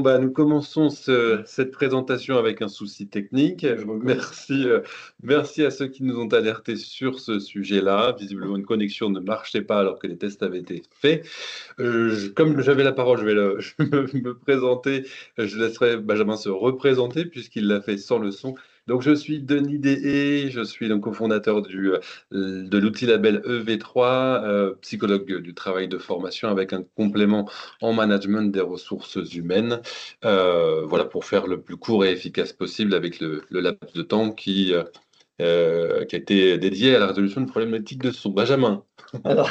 bah, nous commençons cette présentation avec un souci technique. Merci à ceux qui nous ont alertés sur ce sujet-là. Visiblement, une connexion ne marchait pas alors que les tests avaient été faits. Comme j'avais la parole, je vais me présenter. Je laisserai Benjamin se représenter puisqu'il l'a fait sans le son. Donc, je suis Denis Deshaies, je suis le cofondateur de l'outil label EV3, psychologue du travail de formation avec un complément en management des ressources humaines. Voilà, pour faire le plus court et efficace possible avec le laps de temps qui a été dédié à la résolution de problématiques de son. Benjamin. Alors,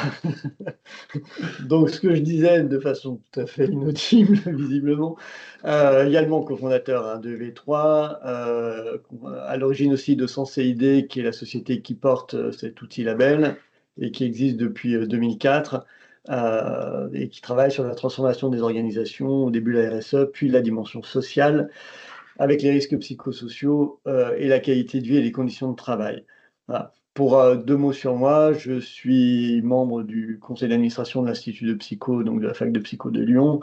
donc ce que je disais de façon tout à fait inaudible, visiblement, également cofondateur de V3, à l'origine aussi de SenseiD, qui est la société qui porte cet outil label et qui existe depuis 2004, et qui travaille sur la transformation des organisations, au début la RSE, puis la dimension sociale, avec les risques psychosociaux et la qualité de vie et les conditions de travail. Voilà. Pour 2 mots sur moi, je suis membre du conseil d'administration de l'Institut de Psycho, donc de la fac de Psycho de Lyon,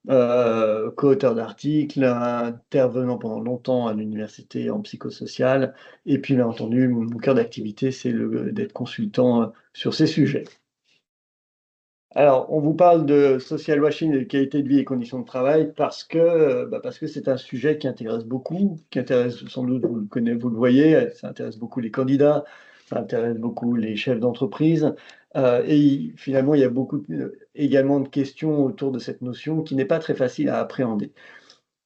co-auteur d'articles, intervenant pendant longtemps à l'université en psychosocial, et puis bien entendu, mon cœur d'activité, c'est d'être consultant sur ces sujets. Alors, on vous parle de social washing et de qualité de vie et conditions de travail parce que c'est un sujet qui intéresse beaucoup, qui intéresse sans doute, vous le voyez, ça intéresse beaucoup les candidats, ça intéresse beaucoup les chefs d'entreprise. Finalement, il y a beaucoup également de questions autour de cette notion qui n'est pas très facile à appréhender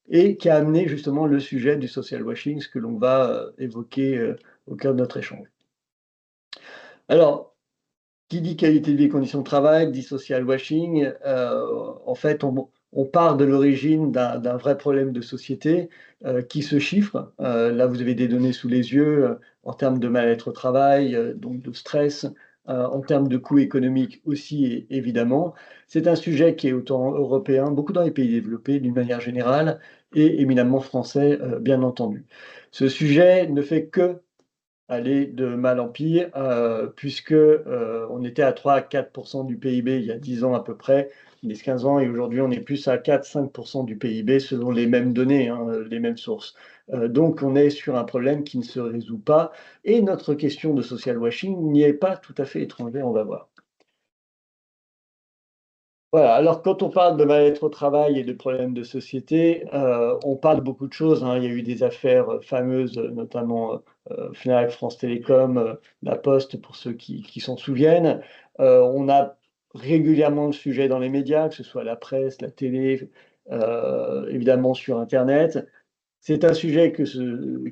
et qui a amené justement le sujet du social washing, ce que l'on va évoquer au cœur de notre échange. Alors, qui dit qualité de vie et conditions de travail, dit social washing. En fait, on part de l'origine d'un vrai problème de société qui se chiffre. Là, vous avez des données sous les yeux en termes de mal-être au travail, donc de stress, en termes de coûts économiques aussi, évidemment. C'est un sujet qui est autant européen, beaucoup dans les pays développés d'une manière générale, et éminemment français, bien entendu. Ce sujet ne fait que aller de mal en pire, puisque on était à 3 à 4 du PIB il y a 10 ans à peu près, 10-15 ans, et aujourd'hui on est plus à 4-5 du PIB selon les mêmes données, hein, les mêmes sources. Donc on est sur un problème qui ne se résout pas, et notre question de social washing n'y est pas tout à fait étrangère, on va voir. Voilà, alors quand on parle de mal-être au travail et de problèmes de société, on parle beaucoup de choses, hein. Il y a eu des affaires fameuses, notamment Fnac, France Télécom, La Poste, pour ceux qui s'en souviennent. On a régulièrement le sujet dans les médias, que ce soit la presse, la télé, évidemment sur Internet. C'est un sujet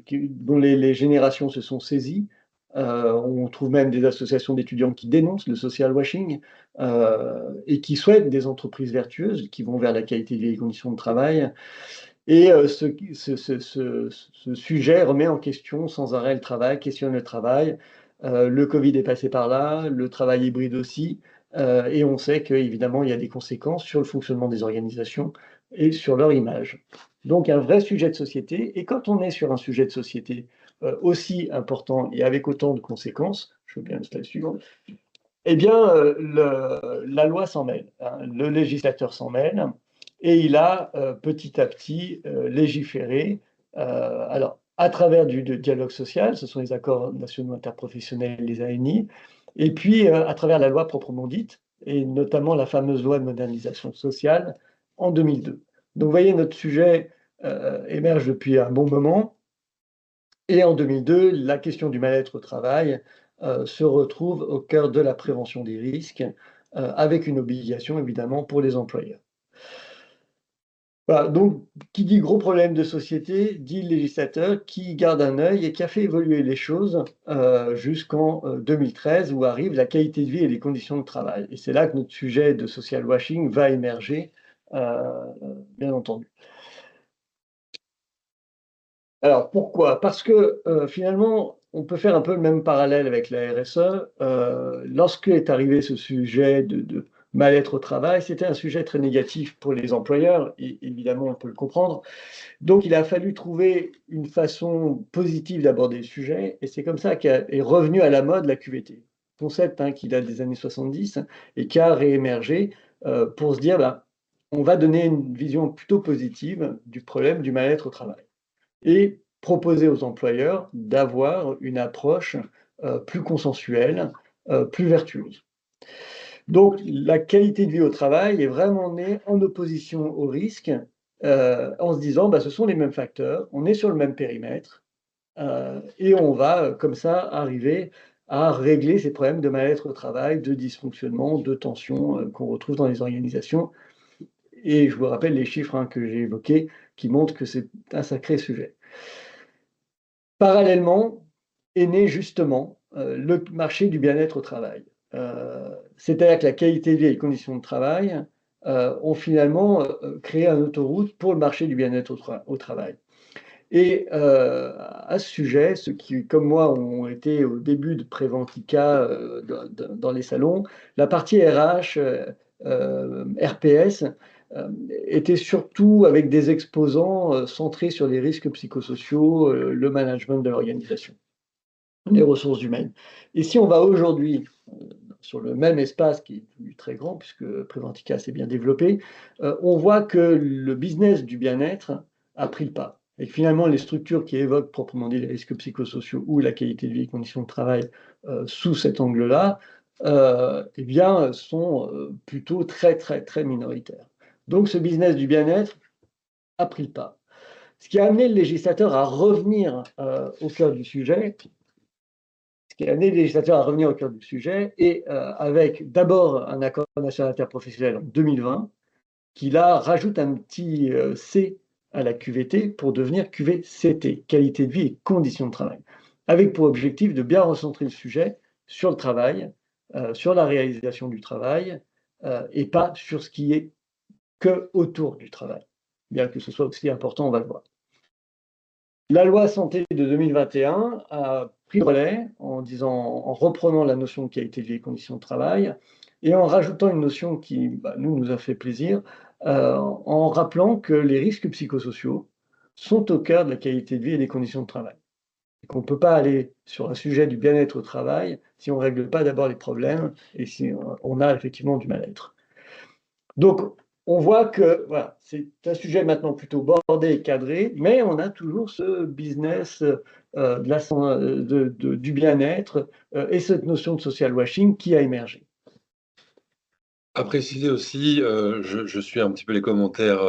dont les générations se sont saisies. On trouve même des associations d'étudiants qui dénoncent le social washing et qui souhaitent des entreprises vertueuses qui vont vers la qualité de vie et les conditions de travail. Et ce sujet remet en question sans arrêt le travail, questionne le travail. Le Covid est passé par là, le travail hybride aussi, et on sait qu'évidemment, il y a des conséquences sur le fonctionnement des organisations et sur leur image. Donc un vrai sujet de société, et quand on est sur un sujet de société aussi important et avec autant de conséquences, je veux bien le slide suivant, eh bien, la loi s'en mêle, hein, le législateur s'en mêle, et il a petit à petit légiféré, alors à travers du dialogue social, ce sont les accords nationaux interprofessionnels, les ANI, et puis à travers la loi proprement dite, et notamment la fameuse loi de modernisation sociale en 2002. Donc vous voyez, notre sujet émerge depuis un bon moment, et en 2002, la question du mal-être au travail se retrouve au cœur de la prévention des risques, avec une obligation évidemment pour les employeurs. Voilà, donc qui dit gros problème de société, dit le législateur qui garde un œil et qui a fait évoluer les choses jusqu'en 2013 où arrive la qualité de vie et les conditions de travail. Et c'est là que notre sujet de social washing va émerger, bien entendu. Alors pourquoi? Parce que finalement, on peut faire un peu le même parallèle avec la RSE. Lorsque est arrivé ce sujet de mal-être au travail, c'était un sujet très négatif pour les employeurs, et évidemment, on peut le comprendre. Donc il a fallu trouver une façon positive d'aborder le sujet, et c'est comme ça qu'est revenu à la mode la QVT. Concept qui date des années 70 et qui a réémergé pour se dire, on va donner une vision plutôt positive du problème du mal-être au travail et proposer aux employeurs d'avoir une approche plus consensuelle, plus vertueuse. Donc, la qualité de vie au travail est vraiment née en opposition au risque, en se disant, bah, ce sont les mêmes facteurs, on est sur le même périmètre, et on va, comme ça, arriver à régler ces problèmes de mal-être au travail, de dysfonctionnement, de tension, qu'on retrouve dans les organisations. Et je vous rappelle les chiffres, hein, que j'ai évoqués, qui montrent que c'est un sacré sujet. Parallèlement est né justement, le marché du bien-être au travail. C'est-à-dire que la qualité de vie et les conditions de travail, ont finalement, créé une autoroute pour le marché du bien-être au travail. Et à ce sujet, ceux qui, comme moi, ont été au début de Préventica, dans les salons, la partie RH, RPS, était surtout avec des exposants, centrés sur les risques psychosociaux, le management de l'organisation, les ressources humaines. Et si on va aujourd'hui, sur le même espace qui est devenu très grand puisque Préventica s'est bien développé, on voit que le business du bien-être a pris le pas et que finalement les structures qui évoquent proprement dit les risques psychosociaux ou la qualité de vie et conditions de travail, sous cet angle-là, eh bien, sont, plutôt très, très, très minoritaires. Donc ce business du bien-être a pris le pas. Ce qui a amené le législateur à revenir, au cœur du sujet, qui a amené le législateur à revenir au cœur du sujet, et avec d'abord un accord national interprofessionnel en 2020, qui là rajoute un petit C à la QVT pour devenir QVCT, qualité de vie et conditions de travail, avec pour objectif de bien recentrer le sujet sur le travail, sur la réalisation du travail, et pas sur ce qui est que autour du travail, bien que ce soit aussi important, on va le voir. La loi santé de 2021 a pris le relais en reprenant la notion de qualité de vie et conditions de travail et en rajoutant une notion qui, bah, nous a fait plaisir, en rappelant que les risques psychosociaux sont au cœur de la qualité de vie et des conditions de travail. Et qu'on ne peut pas aller sur un sujet du bien-être au travail si on ne règle pas d'abord les problèmes et si on a effectivement du mal-être. Donc, on voit que voilà, c'est un sujet maintenant plutôt bordé et cadré, mais on a toujours ce business du bien-être et cette notion de social washing qui a émergé. À préciser aussi, je suis un petit peu les commentaires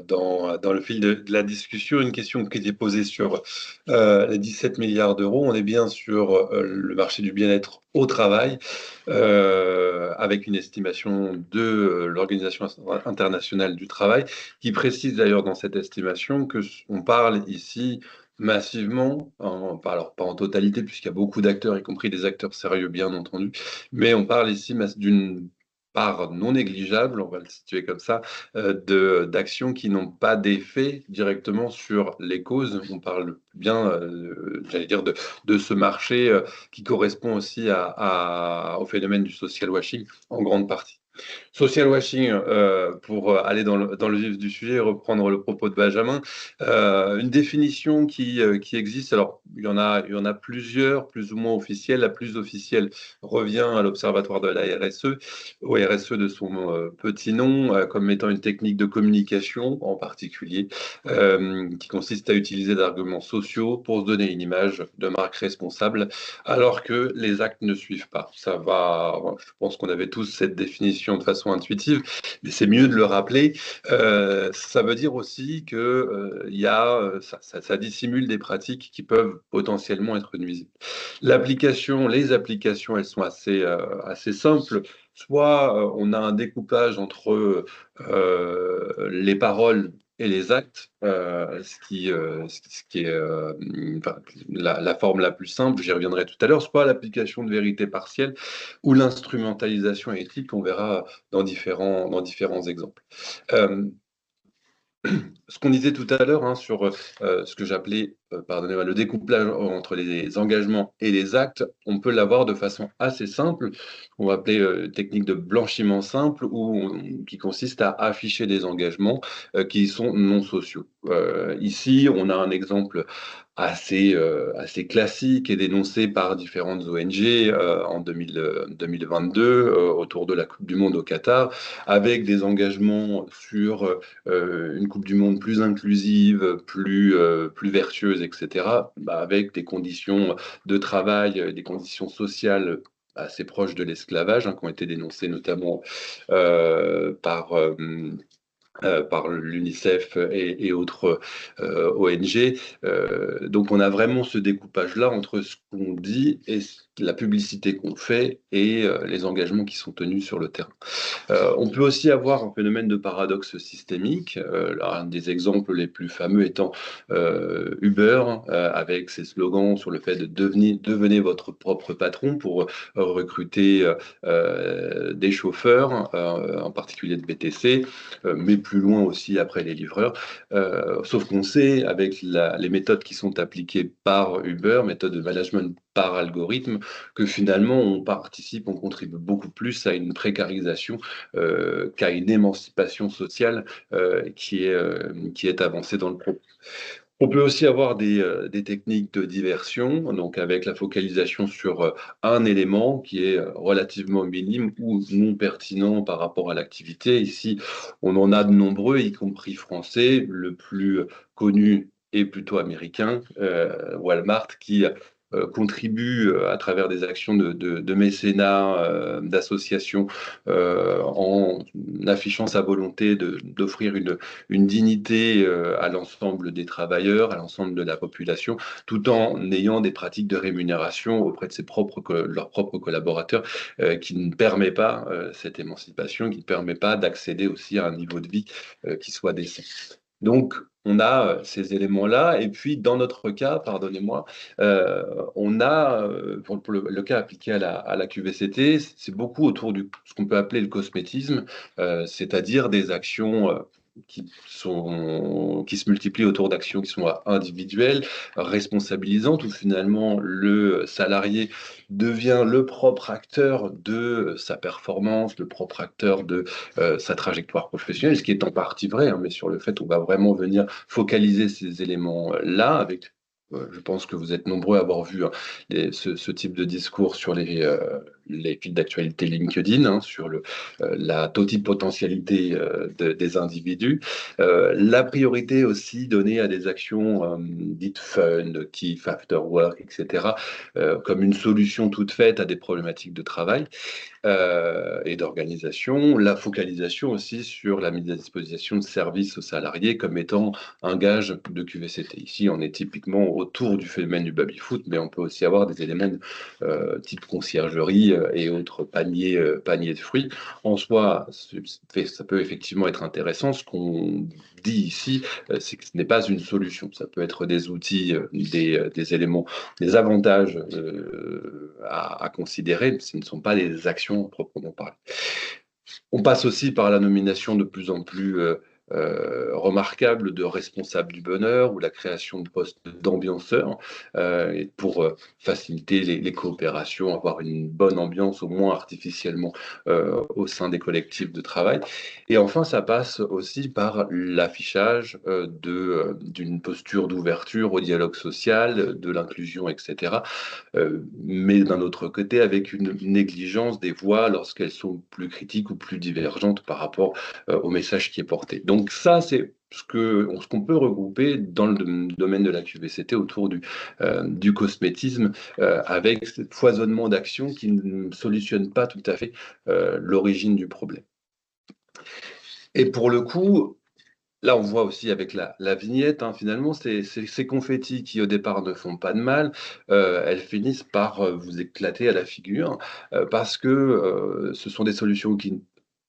dans le fil de la discussion. Une question qui était posée sur les 17 milliards d'euros. On est bien sur le marché du bien-être au travail, avec une estimation de l'Organisation internationale du travail, qui précise d'ailleurs dans cette estimation que on parle ici massivement, alors pas en totalité, puisqu'il y a beaucoup d'acteurs, y compris des acteurs sérieux, bien entendu, mais on parle ici d'une part non négligeable, on va le situer comme ça, d'actions qui n'ont pas d'effet directement sur les causes. On parle bien, j'allais dire, de ce marché qui correspond aussi au phénomène du social washing en grande partie. Social washing, pour aller dans le vif du sujet et reprendre le propos de Benjamin, une définition qui existe. Alors, il y en a plusieurs, plus ou moins officielles. La plus officielle revient à l'Observatoire de la RSE, au RSE de son petit nom, comme étant une technique de communication en particulier, qui consiste à utiliser des arguments sociaux pour se donner une image de marque responsable, alors que les actes ne suivent pas. Ça va, je pense qu'on avait tous cette définition de façon intuitive, mais c'est mieux de le rappeler. Ça veut dire aussi que ça dissimule des pratiques qui peuvent potentiellement être nuisibles. Les applications, elles sont assez simples. Soit on a un découpage entre les paroles et les actes, ce qui est enfin, la forme la plus simple, j'y reviendrai tout à l'heure, soit l'application de vérité partielle ou l'instrumentalisation éthique, on verra dans différents exemples. Euh, ce qu'on disait tout à l'heure sur ce que j'appelais, pardonnez-moi, le découplage entre les engagements et les actes, on peut l'avoir de façon assez simple, on va appeler technique de blanchiment simple, qui consiste à afficher des engagements qui sont non sociaux. Ici, on a un exemple assez classique et dénoncé par différentes ONG en 2022 autour de la Coupe du Monde au Qatar, avec des engagements sur une Coupe du Monde plus inclusive, plus vertueuse, etc., avec des conditions de travail, des conditions sociales assez proches de l'esclavage, qui ont été dénoncées notamment par l'UNICEF et autres ONG. Donc on a vraiment ce découpage-là entre ce qu'on dit et la publicité qu'on fait et les engagements qui sont tenus sur le terrain. On peut aussi avoir un phénomène de paradoxe systémique. Un des exemples les plus fameux étant Uber, avec ses slogans sur le fait de devenez votre propre patron pour recruter des chauffeurs, en particulier de VTC, mais plus loin aussi après les livreurs. Sauf qu'on sait, avec les méthodes qui sont appliquées par Uber, méthodes de management par algorithme, que finalement on contribue beaucoup plus à une précarisation qu'à une émancipation sociale qui est avancée dans le propos. On peut aussi avoir des techniques de diversion, donc avec la focalisation sur un élément qui est relativement minime ou non pertinent par rapport à l'activité. Ici, on en a de nombreux, y compris français. Le plus connu est plutôt américain, Walmart, qui contribue à travers des actions de mécénat, d'associations, en affichant sa volonté d'offrir une dignité à l'ensemble des travailleurs, à l'ensemble de la population, tout en ayant des pratiques de rémunération auprès de leurs propres collaborateurs qui ne permet pas cette émancipation, qui ne permet pas d'accéder aussi à un niveau de vie qui soit décent. Donc, on a ces éléments-là. Et puis, dans notre cas, pardonnez-moi, on a, pour le cas appliqué à la QVCT, c'est beaucoup autour de ce qu'on peut appeler le cosmétisme, c'est-à-dire des actions qui se multiplient autour d'actions qui sont individuelles, responsabilisantes, où finalement le salarié devient le propre acteur de sa performance, le propre acteur de sa trajectoire professionnelle, ce qui est en partie vrai, mais sur le fait qu'on va vraiment venir focaliser ces éléments-là avec je pense que vous êtes nombreux à avoir vu ce type de discours sur les fils d'actualité LinkedIn, sur la totipotentialité des individus. La priorité aussi donnée à des actions dites fun, kiff, after work, etc., comme une solution toute faite à des problématiques de travail et d'organisation. La focalisation aussi sur la mise à disposition de services aux salariés comme étant un gage de QVCT. Ici, on est typiquement autour du phénomène du baby-foot, mais on peut aussi avoir des éléments type conciergerie et autres paniers de fruits. En soi, ça peut effectivement être intéressant. Ce qu'on dit ici, c'est que ce n'est pas une solution. Ça peut être des outils, des éléments, des avantages à considérer, mais ce ne sont pas des actions proprement parlée. On passe aussi par la nomination de plus en plus remarquable de responsables du bonheur ou la création de postes d'ambianceurs pour faciliter les coopérations, avoir une bonne ambiance, au moins artificiellement, au sein des collectifs de travail. Et enfin, ça passe aussi par l'affichage d'une posture d'ouverture au dialogue social, de l'inclusion, etc. Mais d'un autre côté, avec une négligence des voix lorsqu'elles sont plus critiques ou plus divergentes par rapport au message qui est porté. Donc ça, c'est ce qu'on peut regrouper dans le domaine de la QVCT autour du cosmétisme, avec ce foisonnement d'actions qui ne solutionnent pas tout à fait l'origine du problème. Et pour le coup, là, on voit aussi avec la vignette, finalement, ces confettis qui, au départ, ne font pas de mal, elles finissent par vous éclater à la figure, parce que ce sont des solutions qui,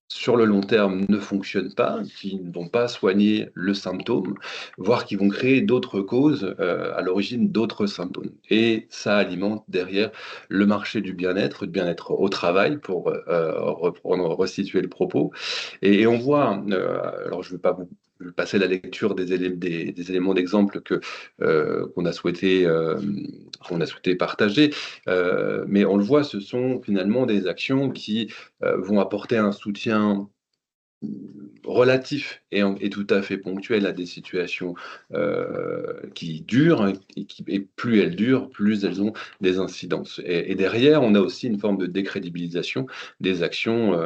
sur le long terme, ne fonctionnent pas, qui ne vont pas soigner le symptôme, voire qui vont créer d'autres causes à l'origine d'autres symptômes. Et ça alimente derrière le marché du bien-être au travail, pour restituer le propos. Et on voit, alors je ne vais pas vais passer la lecture des éléments d'exemple qu'on a souhaité partager. Mais on le voit, ce sont finalement des actions qui vont apporter un soutien relatif et tout à fait ponctuel à des situations qui durent, hein, et plus elles durent, plus elles ont des incidences. Et derrière, on a aussi une forme de décrédibilisation des actions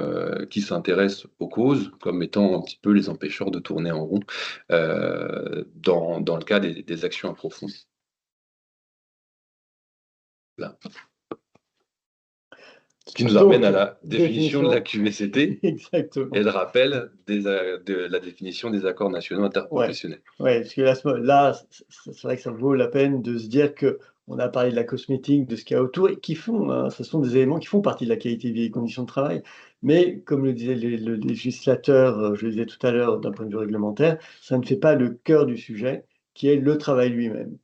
qui s'intéressent aux causes comme étant un petit peu les empêcheurs de tourner en rond dans le cas des actions approfondies. Là. Ce qui nous amène à la définition de la QVCT. Exactement. Et le rappel de la définition des accords nationaux interprofessionnels. Ouais, parce que là, c'est vrai que ça vaut la peine de se dire qu'on a parlé de la cosmétique, de ce qu'il y a autour, et ce sont des éléments qui font partie de la qualité de vie et des conditions de travail. Mais comme le disait le législateur, je le disais tout à l'heure, d'un point de vue réglementaire, ça ne fait pas le cœur du sujet, qui est le travail lui-même.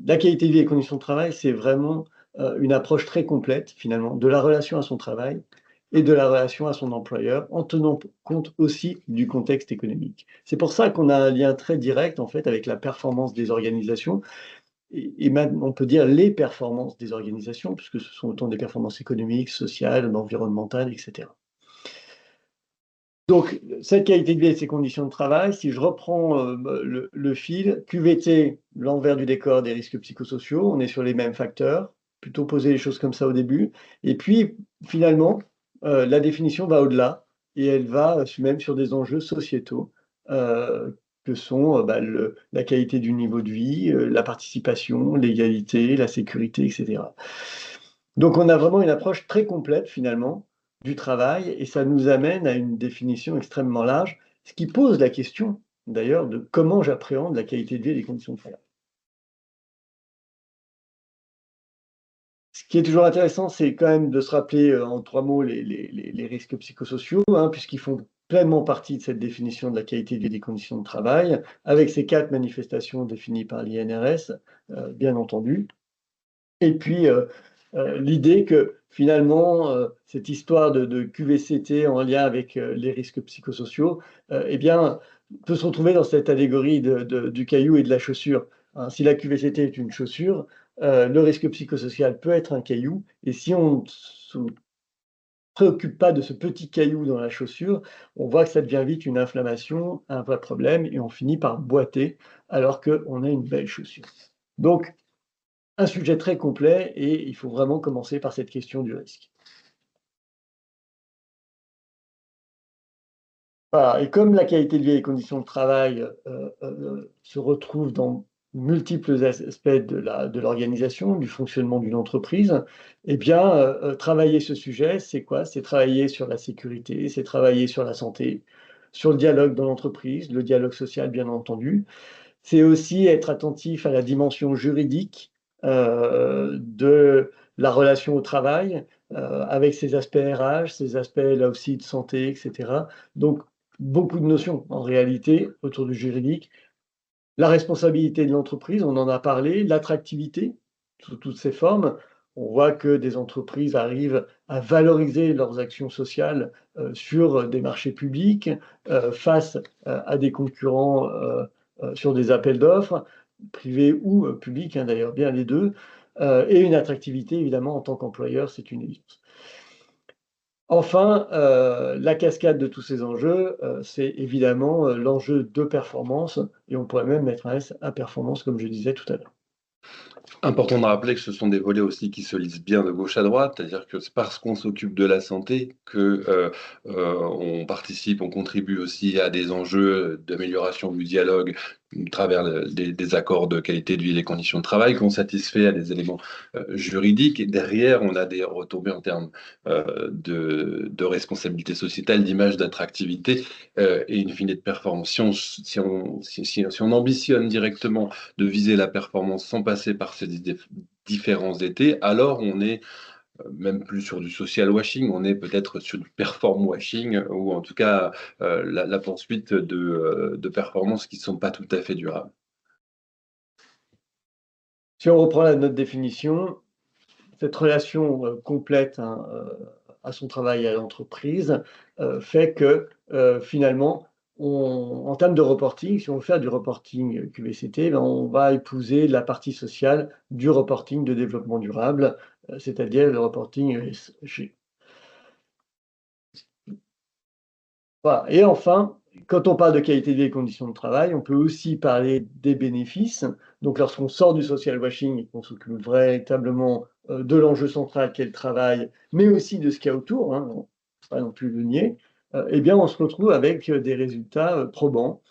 La qualité de vie et les conditions de travail, c'est vraiment une approche très complète, finalement, de la relation à son travail et de la relation à son employeur, en tenant compte aussi du contexte économique. C'est pour ça qu'on a un lien très direct, en fait, avec la performance des organisations, et même, on peut dire, les performances des organisations, puisque ce sont autant des performances économiques, sociales, environnementales, etc. Donc, cette qualité de vie et ces conditions de travail, si je reprends le fil, QVT, l'envers du décor des risques psychosociaux, on est sur les mêmes facteurs, plutôt poser les choses comme ça au début. Et puis, finalement, la définition va au-delà et elle va même sur des enjeux sociétaux que sont la qualité du niveau de vie, la participation, l'égalité, la sécurité, etc. Donc, on a vraiment une approche très complète, finalement, du travail, et ça nous amène à une définition extrêmement large, ce qui pose la question, d'ailleurs, de comment j'appréhende la qualité de vie et les conditions de travail. Ce qui est toujours intéressant, c'est quand même de se rappeler en 3 mots les risques psychosociaux, hein, puisqu'ils font pleinement partie de cette définition de la qualité de vie et des conditions de travail, avec ces 4 manifestations définies par l'INRS, bien entendu. Et puis, l'idée que finalement, cette histoire de QVCT en lien avec les risques psychosociaux, eh bien, peut se retrouver dans cette allégorie du caillou et de la chaussure. Hein. Si la QVCT est une chaussure, le risque psychosocial peut être un caillou, et si on ne se préoccupe pas de ce petit caillou dans la chaussure, on voit que ça devient vite une inflammation, un vrai problème, et on finit par boiter alors qu'on a une belle chaussure. Donc, un sujet très complet, et il faut vraiment commencer par cette question du risque. Voilà, et comme la qualité de vie et les conditions de travail se retrouvent dans multiples aspects de l'organisation, du fonctionnement d'une entreprise, eh bien, travailler ce sujet, c'est quoi? C'est travailler sur la sécurité, c'est travailler sur la santé, sur le dialogue dans l'entreprise, le dialogue social, bien entendu. C'est aussi être attentif à la dimension juridique de la relation au travail, avec ses aspects RH, ses aspects là aussi de santé, et cetera. Donc, beaucoup de notions en réalité autour du juridique. La responsabilité de l'entreprise, on en a parlé, l'attractivité sous toutes ses formes. On voit que des entreprises arrivent à valoriser leurs actions sociales sur des marchés publics, face à des concurrents sur des appels d'offres, privés ou publics, hein, d'ailleurs bien les deux, et une attractivité évidemment en tant qu'employeur, c'est une évidence. Enfin, la cascade de tous ces enjeux, c'est évidemment l'enjeu de performance, et on pourrait même mettre un S à performance, comme je disais tout à l'heure. Important de rappeler que ce sont des volets aussi qui se lisent bien de gauche à droite, c'est-à-dire que c'est parce qu'on s'occupe de la santé que on participe, on contribue aussi à des enjeux d'amélioration du dialogue à travers des accords de qualité de vie et des conditions de travail, qu'on satisfait à des éléments juridiques. Et derrière, on a des retombées en termes de responsabilité sociétale, d'image, d'attractivité et in fine de performance. Si on ambitionne directement de viser la performance sans passer par ces différents étés, alors on est même plus sur du social washing, on est peut-être sur du perform washing, ou en tout cas la poursuite de performances qui ne sont pas tout à fait durables. Si on reprend notre définition, cette relation complète, hein, à son travail et à l'entreprise fait que finalement, en termes de reporting, si on veut faire du reporting QVCT, ben, on va épouser la partie sociale du reporting de développement durable, c'est-à-dire le reporting ESG. Voilà. Et enfin, quand on parle de qualité de vie et conditions de travail, on peut aussi parler des bénéfices. Donc, lorsqu'on sort du social washing et qu'on s'occupe véritablement de l'enjeu central qu'est le travail, mais aussi de ce qu'il y a autour, hein, faut pas non plus le nier, eh bien, on se retrouve avec des résultats probants.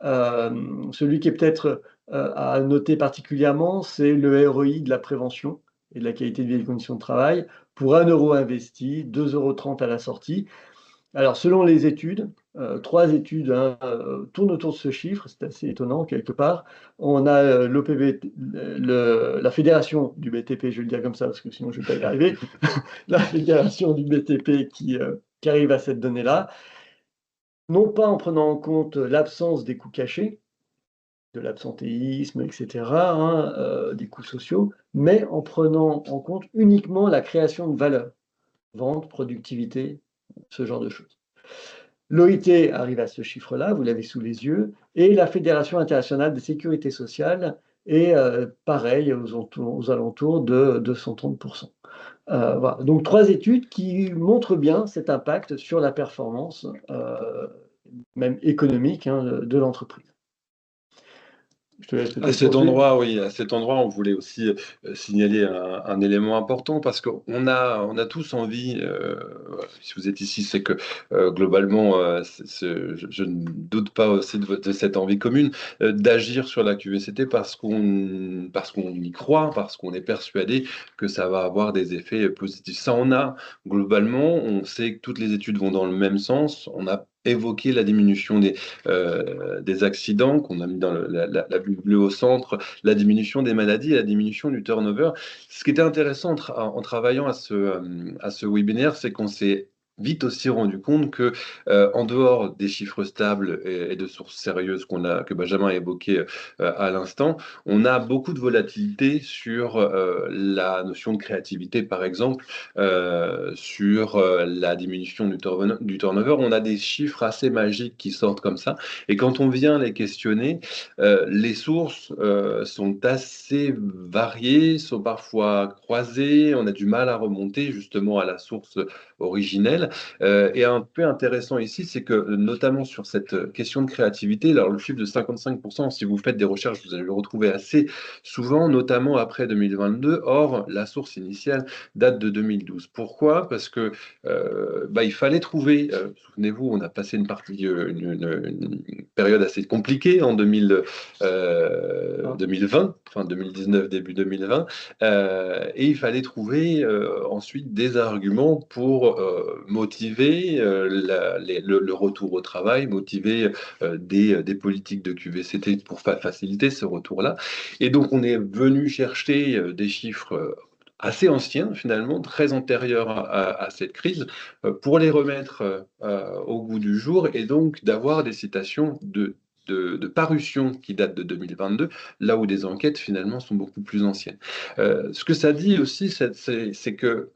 Celui qui est peut-être à noter particulièrement, c'est le ROI de la prévention et de la qualité de vie et des conditions de travail. Pour 1 euro investi, 2,30 € à la sortie. Alors, selon les études, 3 études, hein, tournent autour de ce chiffre, c'est assez étonnant quelque part. On a l'OPB, la fédération du BTP, je vais le dire comme ça parce que sinon je ne vais pas y arriver, la fédération du BTP qui arrive à cette donnée-là, non pas en prenant en compte l'absence des coûts cachés, de l'absentéisme, etc., hein, des coûts sociaux, mais en prenant en compte uniquement la création de valeur, vente, productivité, ce genre de choses. L'OIT arrive à ce chiffre-là, vous l'avez sous les yeux, et la Fédération internationale de sécurité sociale est pareil, aux alentours de 230%. Voilà. Donc 3 études qui montrent bien cet impact sur la performance, même économique, hein, de l'entreprise. Je te laisse À peut-être cet poursuivre. endroit, oui, à cet endroit, on voulait aussi signaler un élément important parce qu'on a tous envie, si vous êtes ici, c'est que globalement, je ne doute pas aussi de cette envie commune d'agir sur la QVCT parce qu'on y croit, parce qu'on est persuadé que ça va avoir des effets positifs. Ça en a, globalement, on sait que toutes les études vont dans le même sens. On a évoqué la diminution des accidents qu'on a mis dans la bulle au centre, la diminution des maladies et la diminution du turnover. Ce qui était intéressant en travaillant à ce webinaire, c'est qu'on s'est vite aussi rendu compte que en dehors des chiffres stables et de sources sérieuses que Benjamin a évoqué à l'instant, on a beaucoup de volatilité sur la notion de créativité, par exemple, sur la diminution du turnover. On a des chiffres assez magiques qui sortent comme ça. Et quand on vient les questionner, les sources sont assez variées, sont parfois croisées. On a du mal à remonter justement à la source originelle. Et un peu intéressant ici, c'est que notamment sur cette question de créativité, alors le chiffre de 55%, si vous faites des recherches, vous allez le retrouver assez souvent, notamment après 2022. Or, la source initiale date de 2012. Pourquoi? Parce que il fallait trouver, souvenez-vous, on a passé une période assez compliquée en 2020, fin 2019, début 2020, et il fallait trouver ensuite des arguments pour motiver le retour au travail, motiver des politiques de QVCT pour faciliter ce retour-là. Et donc on est venu chercher des chiffres assez anciens finalement, très antérieurs à cette crise, pour les remettre au goût du jour et donc d'avoir des citations de parution qui datent de 2022, là où des enquêtes finalement sont beaucoup plus anciennes. Ce que ça dit aussi, c'est que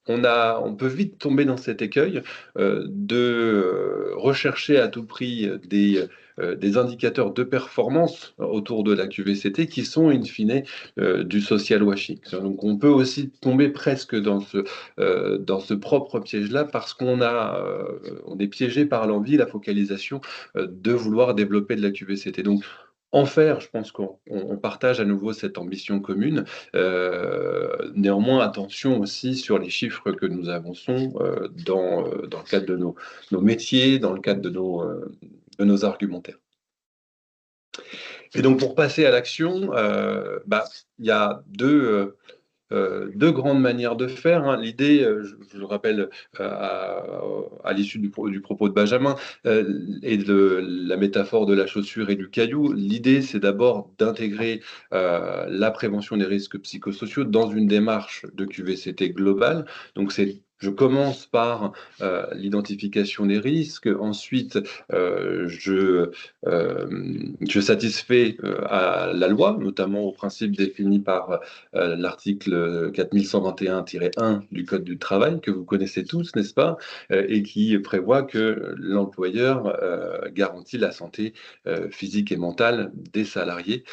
on peut vite tomber dans cet écueil de rechercher à tout prix des indicateurs de performance autour de la QVCT qui sont in fine du social washing. Donc on peut aussi tomber presque dans ce propre piège-là parce on est piégé par l'envie, la focalisation de vouloir développer de la QVCT. Donc en faire, je pense qu'on partage à nouveau cette ambition commune. Néanmoins, attention aussi sur les chiffres que nous avançons dans le cadre de nos métiers, dans le cadre de nos argumentaires. Et donc, pour passer à l'action, il y a deux grandes manières de faire. Hein. L'idée, je le rappelle à l'issue du propos de Benjamin, et de la métaphore de la chaussure et du caillou, l'idée, c'est d'abord d'intégrer la prévention des risques psychosociaux dans une démarche de QVCT globale. Donc, c'est Je commence par l'identification des risques, ensuite je satisfais à la loi, notamment aux principes définis par l'article 4121-1 du Code du travail, que vous connaissez tous, n'est-ce pas, et qui prévoit que l'employeur garantit la santé physique et mentale des salariés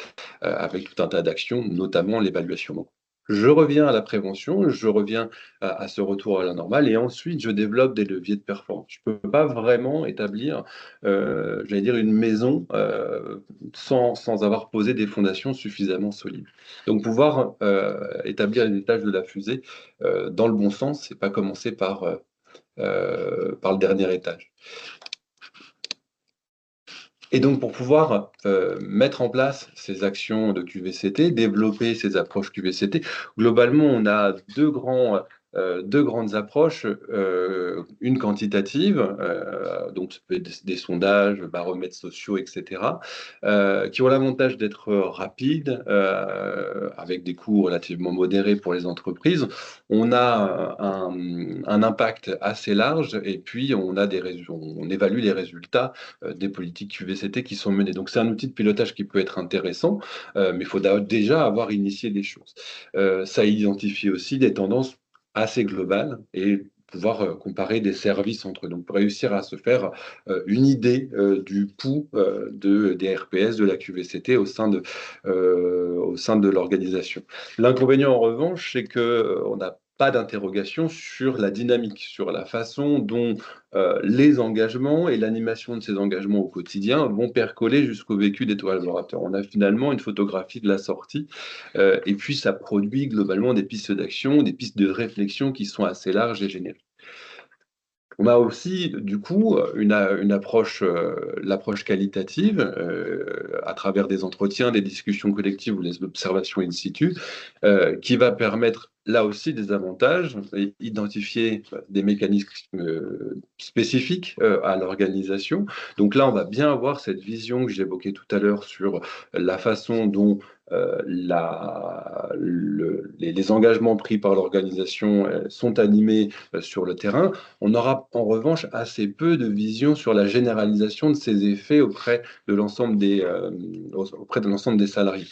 avec tout un tas d'actions, notamment l'évaluation. Donc, je reviens à la prévention, je reviens à ce retour à la normale, et ensuite je développe des leviers de performance. Je ne peux pas vraiment établir, j'allais dire, une maison sans avoir posé des fondations suffisamment solides. Donc pouvoir établir les étages de la fusée dans le bon sens, c'est pas commencer par le dernier étage. Et donc, pour pouvoir mettre en place ces actions de QVCT, développer ces approches QVCT, globalement, on a deux grandes approches, une quantitative, donc ça peut être des sondages, baromètres sociaux, etc., qui ont l'avantage d'être rapides, avec des coûts relativement modérés pour les entreprises. On a un impact assez large et puis on évalue les résultats des politiques QVCT qui sont menées. Donc c'est un outil de pilotage qui peut être intéressant, mais il faut déjà avoir initié des choses. Ça identifie aussi des tendances assez globales et pouvoir comparer des services entre eux. Donc pour réussir à se faire une idée du pouls des RPS, de la QVCT au sein de l'organisation. L'inconvénient en revanche, c'est qu'on n'a pas d'interrogation sur la dynamique, sur la façon dont les engagements et l'animation de ces engagements au quotidien vont percoler jusqu'au vécu des collaborateurs. On a finalement une photographie de la sortie et puis ça produit globalement des pistes d'action, des pistes de réflexion qui sont assez larges et génériques. On a aussi, du coup, l'approche qualitative à travers des entretiens, des discussions collectives ou les observations in situ, qui va permettre là aussi des avantages, et identifier des mécanismes spécifiques à l'organisation. Donc là, on va bien avoir cette vision que j'évoquais tout à l'heure sur la façon dont les engagements pris par l'organisation sont animés sur le terrain. On aura en revanche assez peu de vision sur la généralisation de ces effets auprès de l'ensemble des salariés.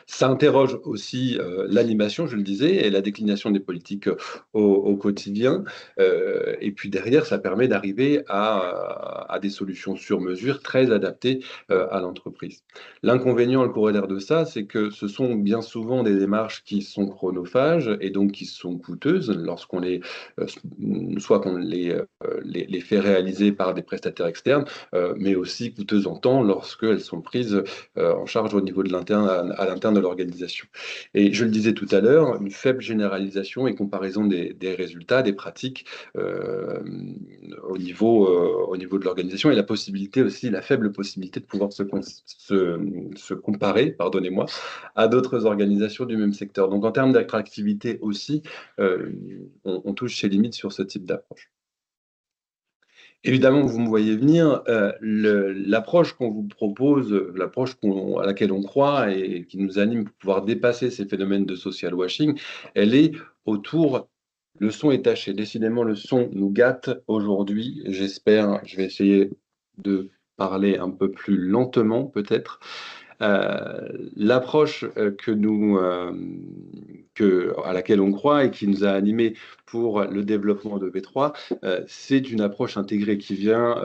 Ça interroge aussi l'animation, je le disais, et la déclination des politiques au quotidien. Et puis derrière, ça permet d'arriver à des solutions sur mesure très adaptées à l'entreprise. L'inconvénient, le corollaire de ça, c'est que ce sont bien souvent des démarches qui sont chronophages et donc qui sont coûteuses lorsqu'on soit qu'on les fait réaliser par des prestataires externes, mais aussi coûteuses en temps lorsqu'elles sont prises en charge au niveau de à l'interne de l'organisation. Et je le disais tout à l'heure, une faible généralisation et comparaison des résultats, des pratiques au niveau de l'organisation et la faible possibilité de pouvoir se comparer, pardonnez-moi, à d'autres organisations du même secteur. Donc en termes d'attractivité aussi, on touche ses limites sur ce type d'approche. Évidemment, vous me voyez venir, l'approche qu'on vous propose, l'approche à laquelle on croit et qui nous anime pour pouvoir dépasser ces phénomènes de social washing, elle est autour. Le son est taché. Décidément, le son nous gâte aujourd'hui. J'espère, je vais essayer de parler un peu plus lentement peut-être. L'approche à laquelle on croit et qui nous a animés pour le développement de V3, c'est une approche intégrée qui vient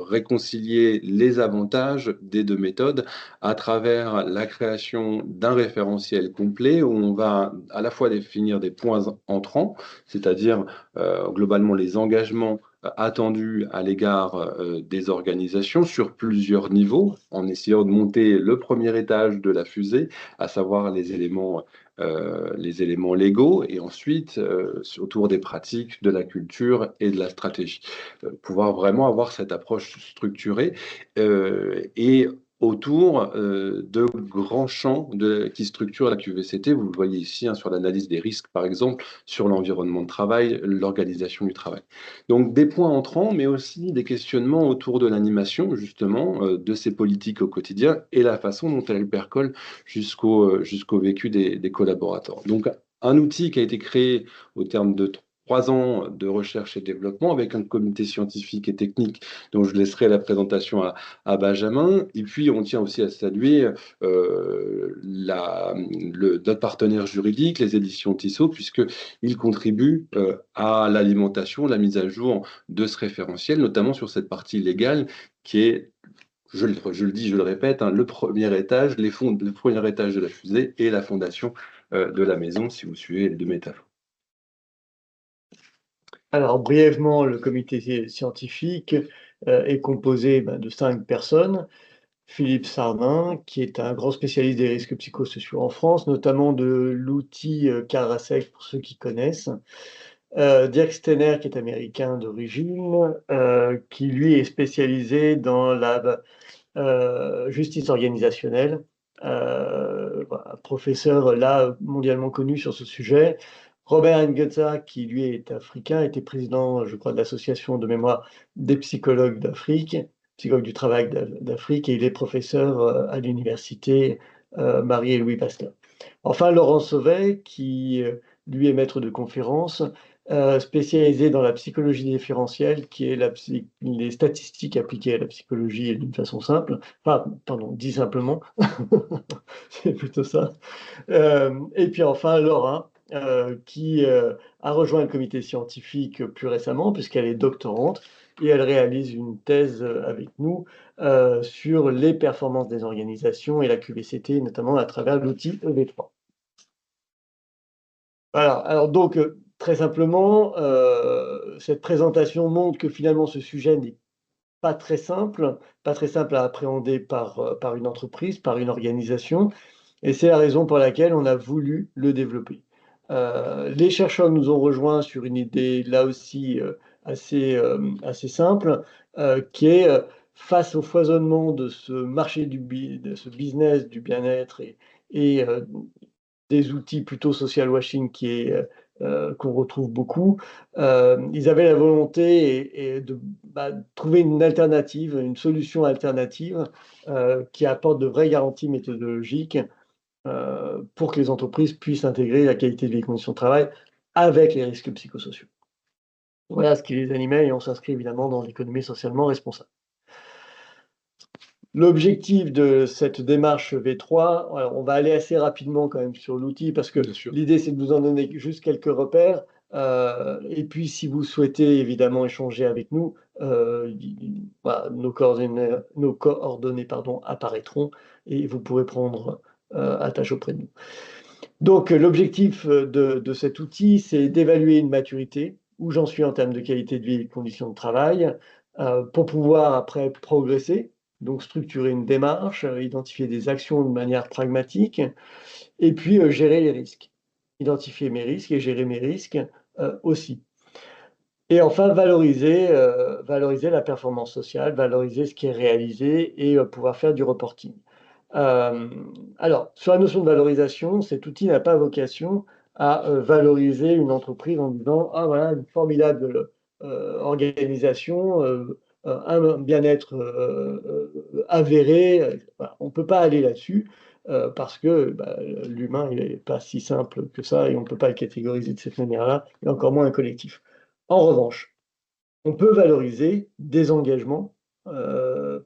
réconcilier les avantages des deux méthodes à travers la création d'un référentiel complet où on va à la fois définir des points entrants, c'est-à-dire globalement les engagements attendus à l'égard des organisations sur plusieurs niveaux, en essayant de monter le premier étage de la fusée, à savoir les éléments légaux, et ensuite autour des pratiques, de la culture et de la stratégie. Pouvoir vraiment avoir cette approche structurée et autour de grands champs qui structurent la QVCT. Vous le voyez ici sur l'analyse des risques, par exemple, sur l'environnement de travail, l'organisation du travail. Donc des points entrants, mais aussi des questionnements autour de l'animation, justement, de ces politiques au quotidien et la façon dont elles percolent jusqu'au vécu des collaborateurs. Donc un outil qui a été créé au terme de 3 ans de recherche et développement avec un comité scientifique et technique dont je laisserai la présentation à Benjamin. Et puis, on tient aussi à saluer notre partenaire juridique, les éditions Tissot, puisqu'ils contribuent à l'alimentation, la mise à jour de ce référentiel, notamment sur cette partie légale qui est, je le dis, je le répète, hein, le premier étage, le premier étage de la fusée et la fondation de la maison, si vous suivez les deux métaphores. Alors, brièvement, le comité scientifique est composé de 5 personnes. Philippe Sardin, qui est un grand spécialiste des risques psychosociaux en France, notamment de l'outil Carasec, pour ceux qui connaissent. Dirk Stener, qui est américain d'origine, qui lui est spécialisé dans la justice organisationnelle, voilà, professeur là mondialement connu sur ce sujet. Robert Nguetza, qui lui est africain, était président, je crois, de l'association de mémoire des psychologues d'Afrique, psychologue du travail d'Afrique, et il est professeur à l'université Marie et Louis Pasteur. Enfin, Laurent Sauvet, qui lui est maître de conférence, spécialisé dans la psychologie différentielle, qui est les statistiques appliquées à la psychologie d'une façon simple. Enfin, pardon, dit simplement, c'est plutôt ça. Et puis enfin, Laura, qui a rejoint le comité scientifique plus récemment, puisqu'elle est doctorante, et elle réalise une thèse avec nous sur les performances des organisations et la QVCT, notamment à travers l'outil EV3. Voilà, alors donc, très simplement, cette présentation montre que finalement ce sujet n'est pas très simple à appréhender par une entreprise, par une organisation, et c'est la raison pour laquelle on a voulu le développer. Les chercheurs nous ont rejoints sur une idée là aussi assez simple, qui est face au foisonnement de ce marché de ce business du bien-être et des outils plutôt social washing qu'on retrouve beaucoup. Ils avaient la volonté de trouver une alternative, une solution alternative qui apporte de vraies garanties méthodologiques pour que les entreprises puissent intégrer la qualité de vie et conditions de travail avec les risques psychosociaux. Voilà ce qui les animait et on s'inscrit évidemment dans l'économie socialement responsable. L'objectif de cette démarche V3, alors on va aller assez rapidement quand même sur l'outil parce que l'idée c'est de vous en donner juste quelques repères. Et puis si vous souhaitez évidemment échanger avec nous, voilà, nos coordonnées apparaîtront et vous pourrez prendre attache auprès de nous. Donc l'objectif de cet outil, c'est d'évaluer une maturité, où j'en suis en termes de qualité de vie et de conditions de travail, pour pouvoir après progresser, donc structurer une démarche, identifier des actions de manière pragmatique, et puis gérer les risques. Identifier mes risques et gérer mes risques aussi. Et enfin, valoriser la performance sociale, valoriser ce qui est réalisé et pouvoir faire du reporting. Alors, sur la notion de valorisation, cet outil n'a pas vocation à valoriser une entreprise en disant « Ah voilà, une formidable organisation, un bien-être avéré. » Voilà, on ne peut pas aller là-dessus parce que l'humain, il n'est pas si simple que ça et on ne peut pas le catégoriser de cette manière-là, et encore moins un collectif. En revanche, on peut valoriser des engagements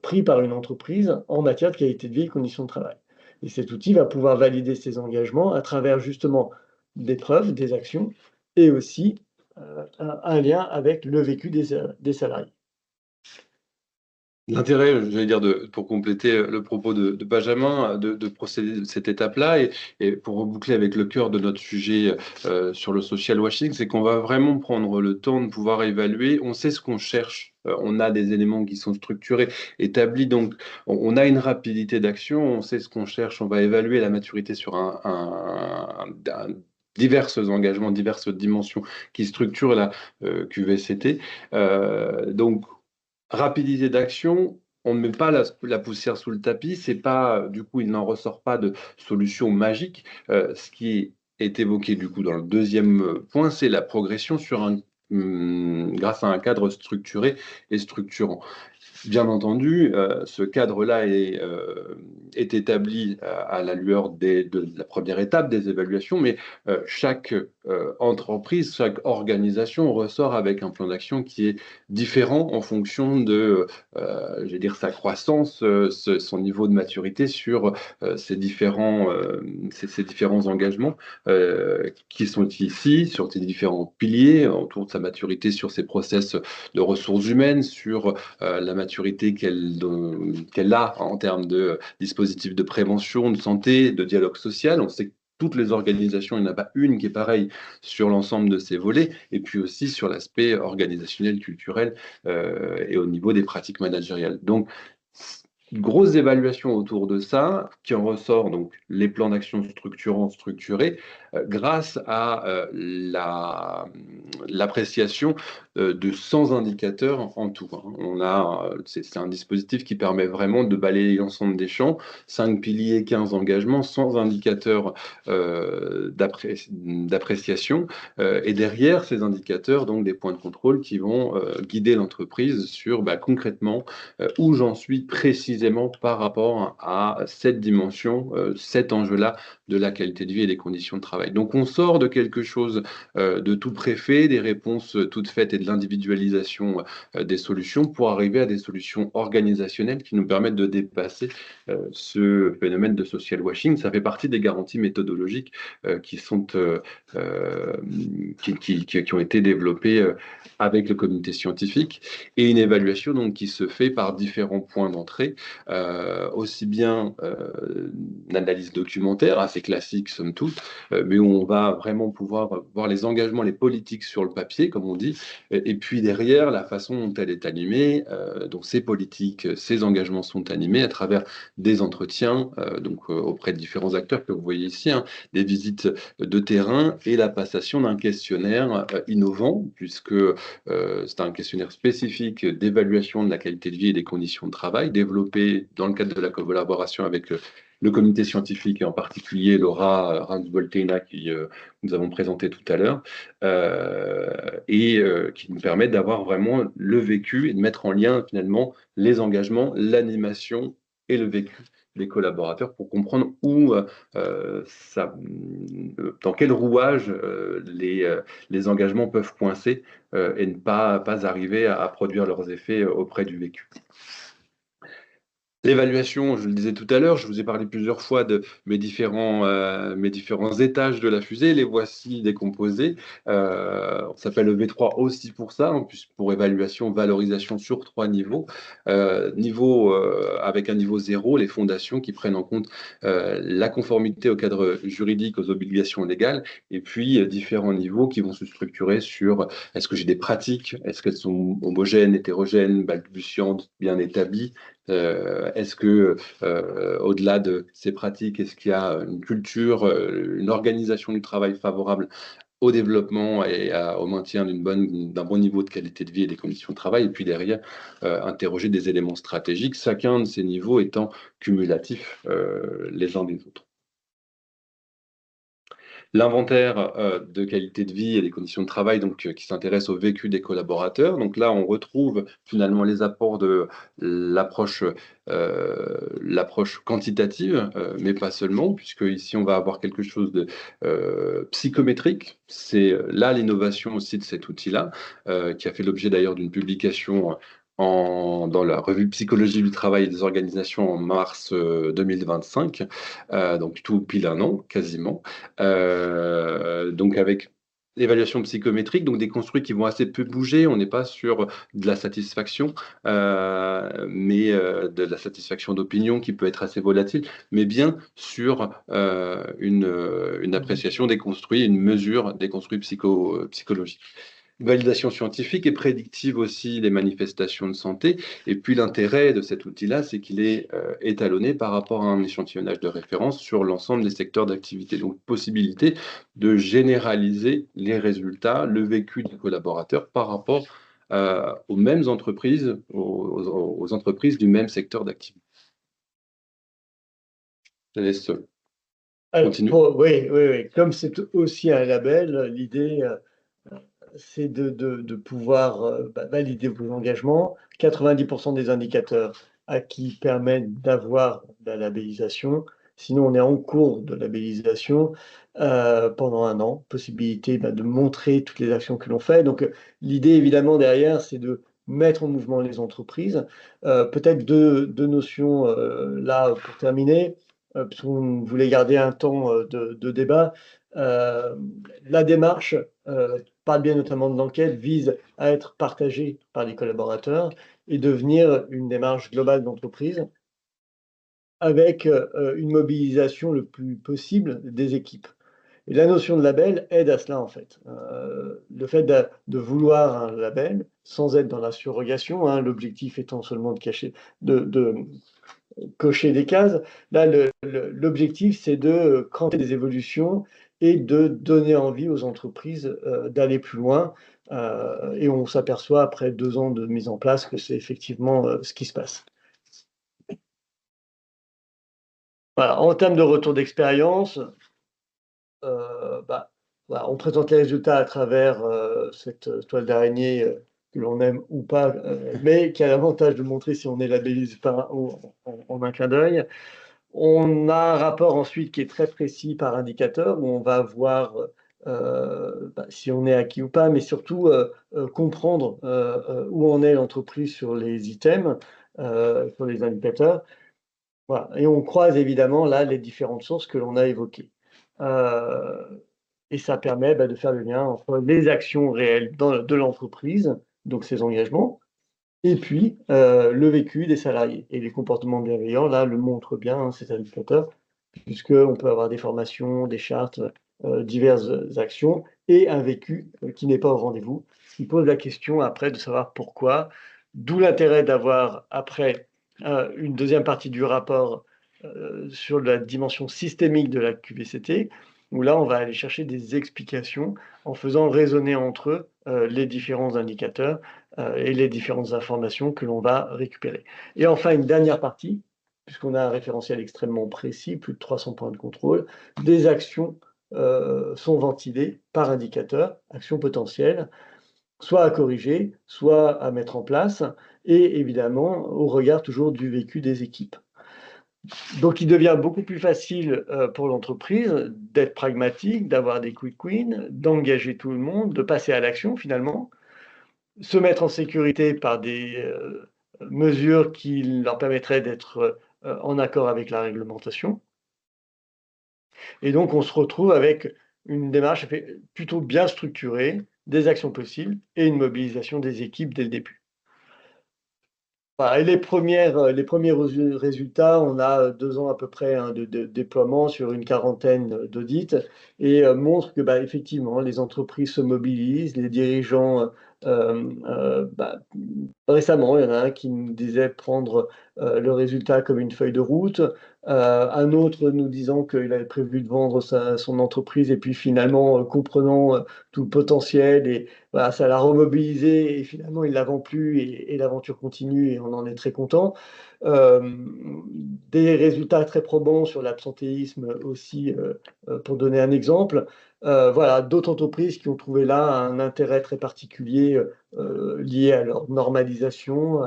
pris par une entreprise en matière de qualité de vie et conditions de travail. Et cet outil va pouvoir valider ces engagements à travers justement des preuves, des actions et aussi un lien avec le vécu des salariés. L'intérêt, j'allais dire, pour compléter le propos de Benjamin, de procéder de cette étape-là, et pour reboucler avec le cœur de notre sujet sur le social washing, c'est qu'on va vraiment prendre le temps de pouvoir évaluer. On sait ce qu'on cherche, on a des éléments qui sont structurés, établis, donc on a une rapidité d'action, on sait ce qu'on cherche, on va évaluer la maturité sur divers engagements, diverses dimensions qui structurent la QVCT. Donc, rapidité d'action, on ne met pas la poussière sous le tapis, c'est pas, du coup, il n'en ressort pas de solution magique. Ce qui est évoqué, du coup, dans le deuxième point, c'est la progression sur grâce à un cadre structuré et structurant. Bien entendu, ce cadre-là est établi à la lueur de la première étape des évaluations, mais chaque entreprise, chaque organisation ressort avec un plan d'action qui est différent en fonction de, je vais dire, sa croissance, son niveau de maturité sur ces différents engagements qui sont ici, sur ces différents piliers, autour de sa maturité sur ses process de ressources humaines, sur la maturité qu'elle a en termes de dispositifs de prévention, de santé, de dialogue social. On sait que toutes les organisations, il n'y en a pas une qui est pareille sur l'ensemble de ces volets, et puis aussi sur l'aspect organisationnel, culturel et au niveau des pratiques managériales. Donc, une grosse évaluation autour de ça, qui en ressort donc les plans d'action structurants, structurés, grâce à l'appréciation de 100 indicateurs en tout. C'est un dispositif qui permet vraiment de balayer l'ensemble des champs, 5 piliers, 15 engagements, 100 indicateurs d'appréciation, et derrière ces indicateurs, donc des points de contrôle qui vont guider l'entreprise sur concrètement où j'en suis précisément par rapport à cette dimension, cet enjeu-là de la qualité de vie et des conditions de travail. Donc on sort de quelque chose de tout préfet, des réponses toutes faites et de l'individualisation des solutions pour arriver à des solutions organisationnelles qui nous permettent de dépasser ce phénomène de social washing. Ça fait partie des garanties méthodologiques qui ont été développées avec le comité scientifique, et une évaluation donc qui se fait par différents points d'entrée, aussi bien une analyse documentaire assez classique somme toute, mais où on va vraiment pouvoir voir les engagements, les politiques sur le papier, comme on dit, et puis derrière la façon dont elle est animée. Donc ces politiques, ces engagements sont animés à travers des entretiens, auprès de différents acteurs que vous voyez ici, hein, des visites de terrain et la passation d'un questionnaire innovant, puisque c'est un questionnaire spécifique d'évaluation de la qualité de vie et des conditions de travail, développé dans le cadre de la collaboration avec le comité scientifique, et en particulier Laura Rans-Boltena, qui nous avons présenté tout à l'heure, et qui nous permet d'avoir vraiment le vécu et de mettre en lien finalement les engagements, l'animation et le vécu des collaborateurs pour comprendre dans quel rouage les engagements peuvent coincer et ne pas arriver à produire leurs effets auprès du vécu. L'évaluation, je le disais tout à l'heure, je vous ai parlé plusieurs fois de mes différents étages de la fusée. Les voici décomposés. On s'appelle le V3 aussi pour ça, pour évaluation, valorisation sur 3 niveaux. Avec un niveau 0, les fondations qui prennent en compte la conformité au cadre juridique, aux obligations légales, et puis différents niveaux qui vont se structurer sur est-ce que j'ai des pratiques, est-ce qu'elles sont homogènes, hétérogènes, balbutiantes, bien établies. Est-ce que, au-delà de ces pratiques, est-ce qu'il y a une culture, une organisation du travail favorable au développement et au maintien d'un bon niveau de qualité de vie et des conditions de travail, et puis derrière, interroger des éléments stratégiques, chacun de ces niveaux étant cumulatifs les uns des autres. L'inventaire de qualité de vie et des conditions de travail, qui s'intéresse au vécu des collaborateurs. Donc là, on retrouve finalement les apports de l'approche quantitative, mais pas seulement, puisque ici, on va avoir quelque chose de psychométrique. C'est là l'innovation aussi de cet outil-là, qui a fait l'objet d'ailleurs d'une publication dans la revue Psychologie du travail et des organisations en mars 2025, donc tout pile un an quasiment. Donc avec l'évaluation psychométrique, donc des construits qui vont assez peu bouger, on n'est pas sur de la satisfaction, mais de la satisfaction d'opinion qui peut être assez volatile, mais bien sur une appréciation des construits, une mesure des construits psychologiques. Validation scientifique et prédictive aussi des manifestations de santé. Et puis l'intérêt de cet outil-là, c'est qu'il est étalonné par rapport à un échantillonnage de référence sur l'ensemble des secteurs d'activité. Donc possibilité de généraliser les résultats, le vécu des collaborateurs par rapport aux mêmes entreprises, aux entreprises du même secteur d'activité. Je laisse continuer. Oui. Comme c'est aussi un label, l'idée c'est de pouvoir valider vos engagements. 90% des indicateurs qui permettent d'avoir la labellisation. Sinon, on est en cours de labellisation pendant 1 an. Possibilité de montrer toutes les actions que l'on fait. Donc, l'idée, évidemment, derrière, c'est de mettre en mouvement les entreprises. Peut-être deux notions là pour terminer, parce qu'on voulait garder un temps de débat. La démarche, par le biais notamment de l'enquête, vise à être partagée par les collaborateurs et devenir une démarche globale d'entreprise avec une mobilisation le plus possible des équipes. Et la notion de label aide à cela, en fait. Le fait de vouloir un label sans être dans la surrogation, hein, l'objectif étant seulement de cocher des cases. Là, l'objectif, c'est de cranter des évolutions et de donner envie aux entreprises d'aller plus loin. Et on s'aperçoit après 2 ans de mise en place que c'est effectivement ce qui se passe. Voilà, en termes de retour d'expérience, voilà, on présente les résultats à travers cette toile d'araignée que l'on aime ou pas, mais qui a l'avantage de montrer si on est labellisé en un clin d'œil. On a un rapport ensuite qui est très précis par indicateur, où on va voir si on est acquis ou pas, mais surtout comprendre où en est l'entreprise sur les items, sur les indicateurs. Voilà. Et on croise évidemment là les différentes sources que l'on a évoquées. Et ça permet de faire le lien entre les actions réelles de l'entreprise, donc ses engagements, et puis le vécu des salariés. Et les comportements bienveillants, là, le montrent bien, hein, ces indicateurs, puisqu'on peut avoir des formations, des chartes, diverses actions, et un vécu qui n'est pas au rendez-vous, qui pose la question après de savoir pourquoi, d'où l'intérêt d'avoir après une deuxième partie du rapport sur la dimension systémique de la QVCT, où là, on va aller chercher des explications en faisant résonner entre eux les différents indicateurs et les différentes informations que l'on va récupérer. Et enfin, une dernière partie, puisqu'on a un référentiel extrêmement précis, plus de 300 points de contrôle, des actions sont ventilées par indicateur, actions potentielles, soit à corriger, soit à mettre en place, et évidemment au regard toujours du vécu des équipes. Donc il devient beaucoup plus facile pour l'entreprise d'être pragmatique, d'avoir des quick wins, d'engager tout le monde, de passer à l'action finalement, se mettre en sécurité par des mesures qui leur permettraient d'être en accord avec la réglementation. Et donc on se retrouve avec une démarche plutôt bien structurée, des actions possibles et une mobilisation des équipes dès le début. Voilà, et les premiers résultats, on a 2 ans à peu près hein, de déploiement sur une quarantaine d'audits et montrent que effectivement, les entreprises se mobilisent, les dirigeants récemment, il y en a un qui nous disait prendre le résultat comme une feuille de route, un autre nous disant qu'il avait prévu de vendre son entreprise et puis finalement, comprenant tout le potentiel et voilà, ça l'a remobilisé et finalement il la vend plus et l'aventure continue et on en est très content. Des résultats très probants sur l'absentéisme aussi, pour donner un exemple. Voilà, d'autres entreprises qui ont trouvé là un intérêt très particulier, lié à leur normalisation,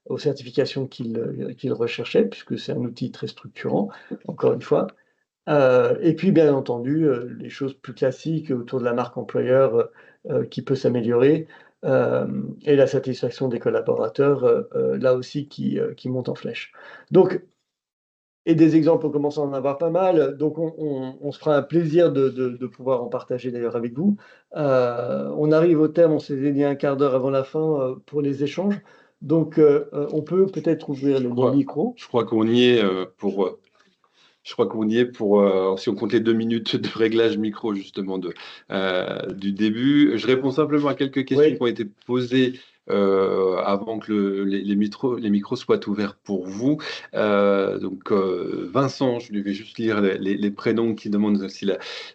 aux certifications qu'ils recherchaient, puisque c'est un outil très structurant, encore une fois. Et puis, bien entendu, les choses plus classiques autour de la marque employeur, qui peut s'améliorer, et la satisfaction des collaborateurs, là aussi qui monte en flèche. Donc et des exemples, on commence à en avoir pas mal, donc on se fera un plaisir de pouvoir en partager d'ailleurs avec vous. On arrive au terme, on s'est dit un quart d'heure avant la fin, pour les échanges. Donc on peut peut-être ouvrir le micro. Je crois qu'on y est pour je crois qu'on y est pour, si on compte les 2 minutes de réglage micro justement du début. Je réponds simplement à quelques questions Oui. qui ont été posées avant que les micros soient ouverts pour vous. Donc Vincent, je vais juste lire les prénoms qui demandent aussi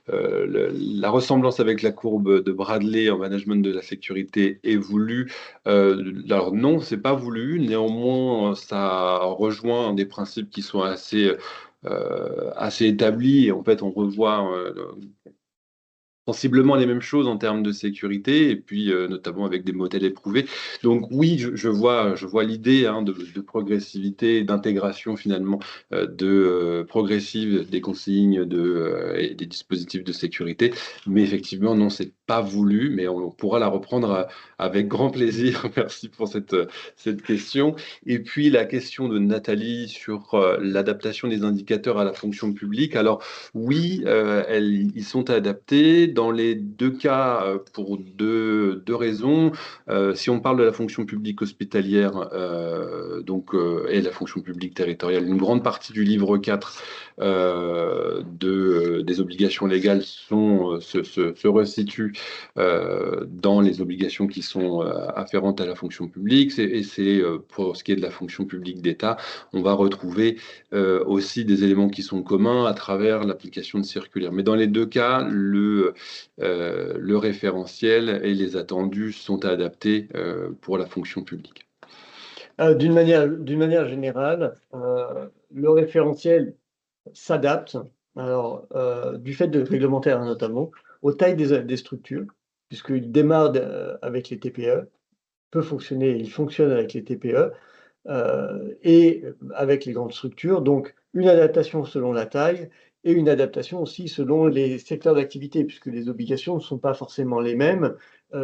la ressemblance avec la courbe de Bradley en management de la sécurité est voulue. Alors non, c'est pas voulu. Néanmoins, ça rejoint des principes qui sont assez établi et en fait on revoit sensiblement les mêmes choses en termes de sécurité, et puis notamment avec des modèles éprouvés. Donc oui, je vois l'idée hein, de progressivité, d'intégration finalement progressive des consignes et des dispositifs de sécurité. Mais effectivement, non, c'est pas voulu, mais on pourra la reprendre avec grand plaisir. Merci pour cette question. Et puis la question de Nathalie sur l'adaptation des indicateurs à la fonction publique. Alors oui, ils sont adaptés dans les deux cas pour deux raisons. Si on parle de la fonction publique hospitalière et la fonction publique territoriale, une grande partie du livre 4 des obligations légales se resitue dans les obligations qui sont afférentes à la fonction publique. Et c'est pour ce qui est de la fonction publique d'État, on va retrouver aussi des éléments qui sont communs à travers l'application de circulaires. Mais dans les deux cas, le référentiel et les attendus sont adaptés pour la fonction publique. D'une manière générale, le référentiel s'adapte, alors du fait de réglementaires notamment, aux tailles des structures, puisqu'il démarre avec les TPE, il fonctionne avec les TPE, et avec les grandes structures. Donc une adaptation selon la taille et une adaptation aussi selon les secteurs d'activité, puisque les obligations ne sont pas forcément les mêmes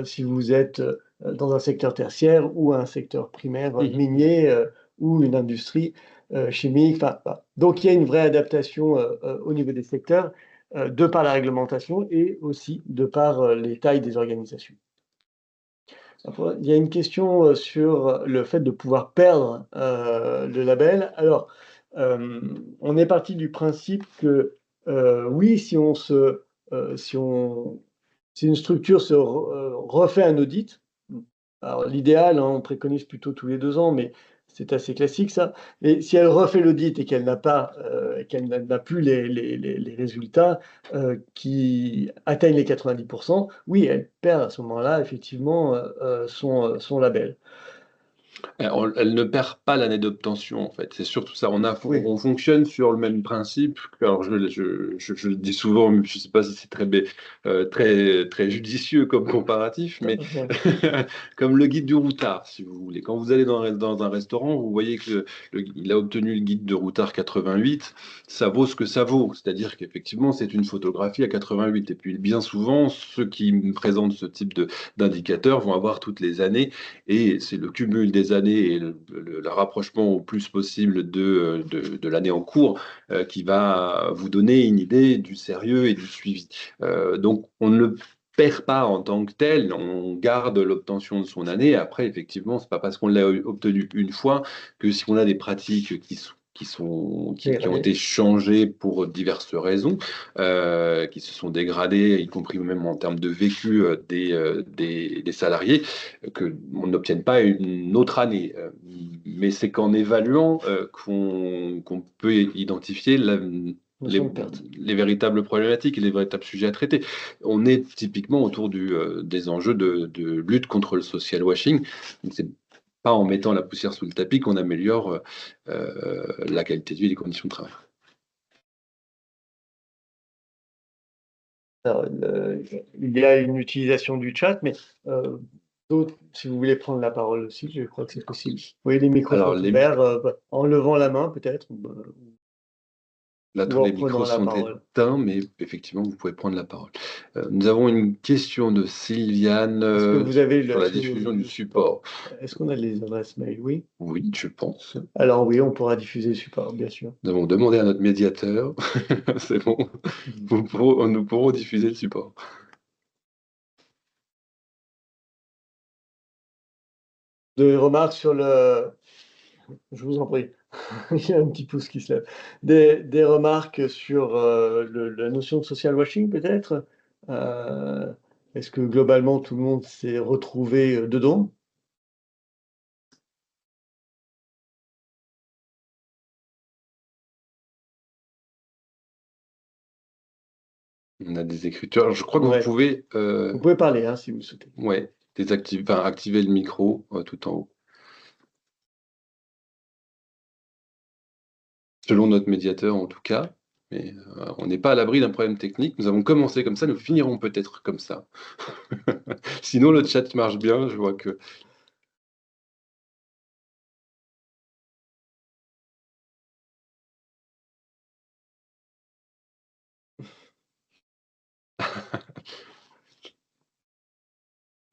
si vous êtes dans un secteur tertiaire ou un secteur primaire minier ou une industrie chimique. Donc il y a une vraie adaptation au niveau des secteurs de par la réglementation et aussi de par les tailles des organisations. Il y a une question sur le fait de pouvoir perdre le label. Alors, on est parti du principe que oui, si une structure refait un audit, alors l'idéal, hein, on préconise plutôt tous les 2 ans, mais c'est assez classique ça. Et si elle refait l'audit et qu'elle n'a plus les résultats qui atteignent les 90%, oui, elle perd à ce moment-là effectivement son label. Elle ne perd pas l'année d'obtention, en fait. C'est surtout ça. Oui. On fonctionne sur le même principe. Alors, je le dis souvent, mais je ne sais pas si c'est très judicieux comme comparatif, mais comme le guide du routard, si vous voulez. Quand vous allez dans un restaurant, vous voyez que il a obtenu le guide de routard 88, ça vaut ce que ça vaut. C'est-à-dire qu'effectivement, c'est une photographie à 88. Et puis, bien souvent, ceux qui me présentent ce type d'indicateurs vont avoir toutes les années, et c'est le cumul des années et le rapprochement au plus possible de l'année en cours qui va vous donner une idée du sérieux et du suivi. Donc, on ne le perd pas en tant que tel, on garde l'obtention de son année. Après, effectivement, c'est pas parce qu'on l'a obtenu une fois que si on a des pratiques qui ont été changées pour diverses raisons, qui se sont dégradées, y compris même en termes de vécu des salariés, qu'on n'obtienne pas une autre année. Mais c'est qu'en évaluant qu'on peut identifier les véritables problématiques et les véritables sujets à traiter. On est typiquement autour des enjeux de lutte contre le social washing. Donc, c'est pas en mettant la poussière sous le tapis qu'on améliore la qualité de vie et les conditions de travail. Alors, il y a une utilisation du chat, mais d'autres, si vous voulez prendre la parole aussi, je crois que c'est possible. Oui, les micros sont ouverts, en levant la main peut-être. Là, tous les micros sont éteints, mais effectivement, vous pouvez prendre la parole. Nous avons une question de Sylviane sur la diffusion du support. Est-ce qu'on a les adresses mail? Oui. Oui, je pense. Alors oui, on pourra diffuser le support, bien sûr. Nous avons demandé à notre médiateur. C'est bon. Nous pourrons diffuser le support. Des remarques sur le... Je vous en prie. Il y a un petit pouce qui se lève. Des remarques sur la notion de social washing, peut-être? Est-ce que globalement, tout le monde s'est retrouvé dedans? On a des écritures. Je crois que vous pouvez... Vous pouvez parler, hein, si vous le souhaitez. Oui, activer le micro tout en haut. Selon notre médiateur, en tout cas. Mais on n'est pas à l'abri d'un problème technique. Nous avons commencé comme ça, nous finirons peut-être comme ça. Sinon, le chat marche bien. Je vois que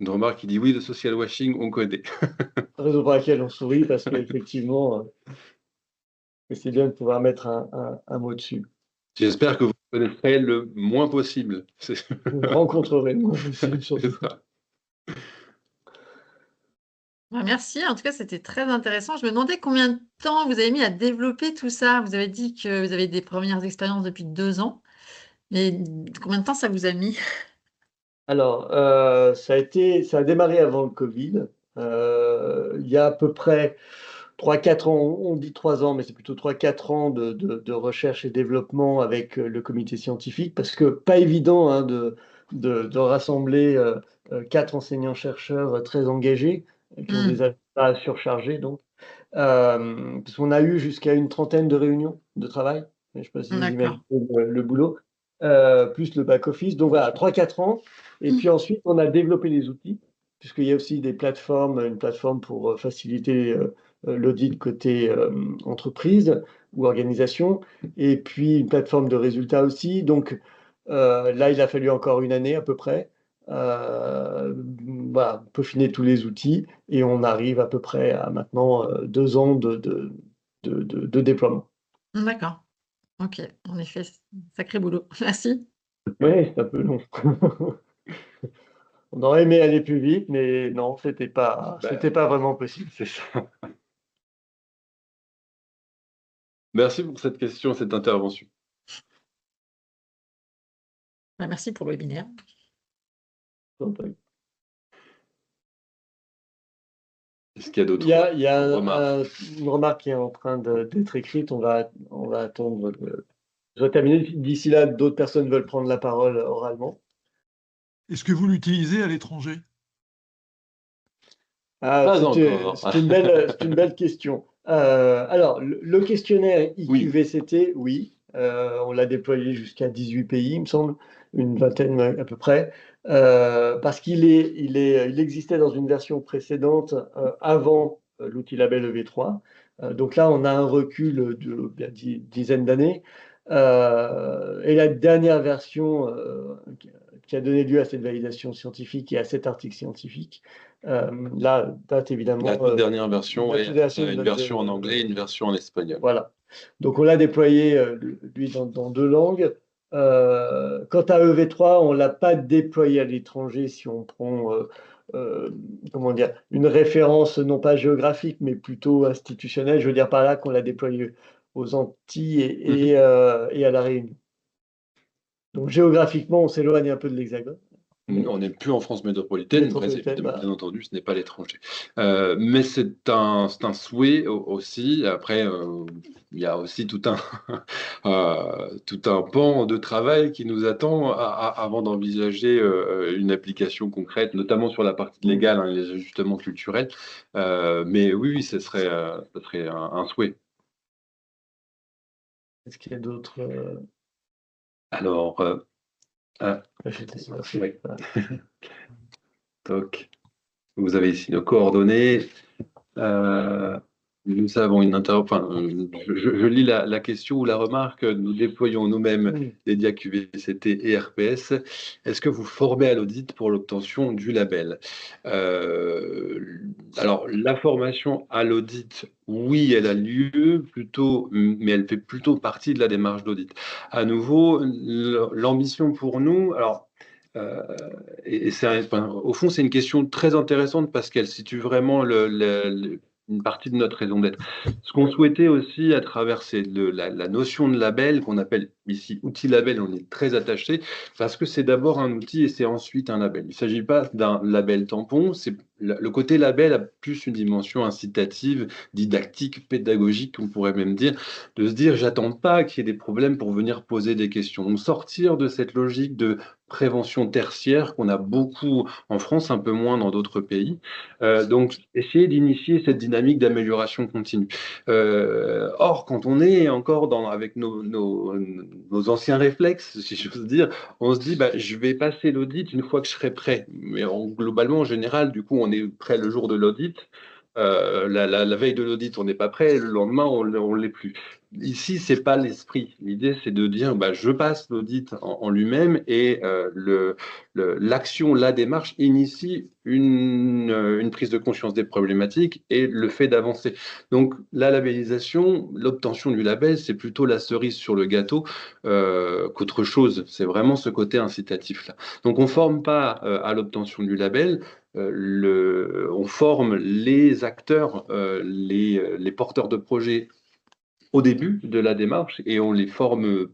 une remarque qui dit oui, le social washing, on connaît. Raison pour laquelle on sourit, parce qu'effectivement, c'est bien de pouvoir mettre un mot dessus. J'espère que vous connaîtrez le moins possible. Vous rencontrerez le moins possible, C'est surtout. ça. Merci, en tout cas, c'était très intéressant. Je me demandais combien de temps vous avez mis à développer tout ça. Vous avez dit que vous avez des premières expériences depuis 2 ans, mais combien de temps ça vous a mis? Alors, ça a démarré avant le Covid. Il y a à peu près 3-4 ans, on dit 3 ans, mais c'est plutôt 3-4 ans de recherche et développement avec le comité scientifique, parce que pas évident, hein, de rassembler 4 enseignants-chercheurs très engagés, qui ont des agendas surchargés donc. Parce qu'on a eu jusqu'à une trentaine de réunions de travail. Je ne sais pas si vous imaginez D'accord. le boulot, plus le back-office. Donc voilà, 3-4 ans. Et puis ensuite, on a développé les outils, puisqu'il y a aussi des plateformes, une plateforme pour faciliter l'audit côté entreprise ou organisation, et puis une plateforme de résultats aussi. Donc là, il a fallu encore une année à peu près. Voilà, peaufiner tous les outils et on arrive à peu près à maintenant 2 ans de déploiement. D'accord. OK. En effet, sacré boulot. Merci. Oui, c'est un peu long. On aurait aimé aller plus vite, mais non, c'était pas vraiment possible. C'est ça. Merci pour cette question, cette intervention. Merci pour le webinaire. Est-ce qu'il y a d'autres Il y a remarques? une remarque qui est en train d'être écrite. On va attendre de terminer. D'ici là, d'autres personnes veulent prendre la parole oralement. Est-ce que vous l'utilisez à l'étranger? Pas encore. C'est une belle question. Alors, le questionnaire IQVCT, oui, on l'a déployé jusqu'à 18 pays, il me semble, une vingtaine à peu près, parce il existait dans une version précédente avant l'outil label EV3. Donc là, on a un recul de bien dizaine d'années. Et la dernière version qui a donné lieu à cette validation scientifique et à cet article scientifique, là, date évidemment. La toute dernière version, la et toute version une version en anglais et une version en espagnol. Voilà. Donc on l'a déployé, lui, dans 2 langues. Quant à EV3, on ne l'a pas déployé à l'étranger si on prend, comment dire, une référence non pas géographique, mais plutôt institutionnelle. Je veux dire par là qu'on l'a déployé aux Antilles et à La Réunion. Donc géographiquement, on s'éloigne un peu de l'Hexagone. On n'est plus en France métropolitaine, Voilà. bien entendu, ce n'est pas l'étranger. Mais c'est un souhait aussi. Après, il y a aussi tout un pan de travail qui nous attend avant d'envisager une application concrète, notamment sur la partie légale, hein, les ajustements culturels. Mais oui, ce serait un souhait. Est-ce qu'il y a d'autres Alors, j'étais sûr. oui. Toc. Vous avez ici nos coordonnées. Nous avons je lis la question ou la remarque. Nous déployons nous-mêmes les DIA QVCT et RPS. Est-ce que vous formez à l'audit pour l'obtention du label? Alors, la formation à l'audit, oui, elle a lieu plutôt, mais elle fait plutôt partie de la démarche d'audit. À nouveau, l'ambition pour nous, alors, et au fond, c'est une question très intéressante parce qu'elle situe vraiment une partie de notre raison d'être. Ce qu'on souhaitait aussi à travers la notion de label, qu'on appelle ici outil label, on est très attaché, parce que c'est d'abord un outil et c'est ensuite un label. Il ne s'agit pas d'un label tampon, le côté label a plus une dimension incitative, didactique, pédagogique, on pourrait même dire, de se dire, j'attends pas qu'il y ait des problèmes pour venir poser des questions. Donc sortir de cette logique de prévention tertiaire qu'on a beaucoup en France, un peu moins dans d'autres pays. Donc, essayer d'initier cette dynamique d'amélioration continue. Or, quand on est encore avec nos nos anciens réflexes, si j'ose dire, on se dit, bah, je vais passer l'audit une fois que je serai prêt. Mais globalement, en général, du coup, on est prêt le jour de l'audit. La veille de l'audit, on n'est pas prêt, le lendemain, on ne l'est plus. Ici, c'est pas l'esprit. L'idée, c'est de dire, bah, je passe l'audit en lui-même et l'action, la démarche initie une prise de conscience des problématiques et le fait d'avancer. Donc, la labellisation, l'obtention du label, c'est plutôt la cerise sur le gâteau qu'autre chose. C'est vraiment ce côté incitatif-là. Donc, on ne forme pas à l'obtention du label. On forme les acteurs, les porteurs de projets au début de la démarche et on les forme